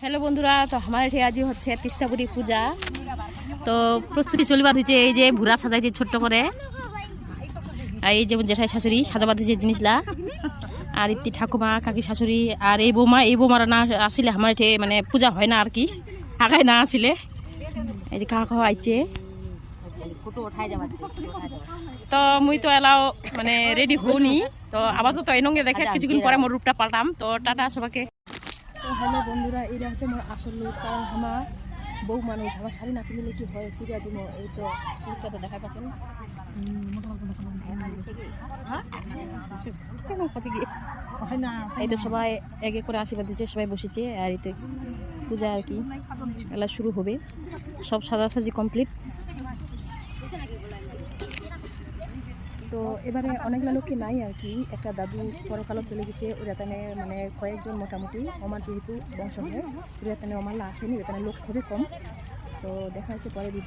Hello बंधुरा तो हमारे ठे आज हे तिस्तापुरी पूजा तो प्रस्तुति चलवा दिए ये भूरा सजाइए छोट्ट करे जेठाई शाशुड़ी सजाबा दिए जिनिसला और इति ठाकुमा काकी शाशुड़ी और ये बौमारा ना आसिले हमारे ठे माने पूजा है ना कि आगाय ना आसिले काका आइचे तो मुई तो एलाओ माने रेडी होनी तो आबाद तो एनंगे देखे किछुक्षण परे मोर रूपटा पाल्टाम तो टाटा सबाके। तो हेलो बंधुरा ये हे मोर आसल लुक कारण हमार बौ मानुष हमार शाड़ी ना पिंधले कि है पूजा दिम ये तो लुकटा देखा पाচ্ছেন এই তো সবাই এক এক করে আশীর্বাদ দিচ্ছে সবাই বসেছে আর এতে পূজা আর কি এলা শুরু হবে সব সাজাসাজি কমপ্লিট। তো এবারে অনেকগুলো লোককে নাই আর কি একটা দাদু পরকালও চলে গেছে ওরাতানে মানে কয়েকজন মোটামুটি আমার যেহেতু বংশ হয় ওরাতানে আমার আসেনি ওরাতানে লোক খুবই কম। তো দেখা হচ্ছে পরে ভিডিও।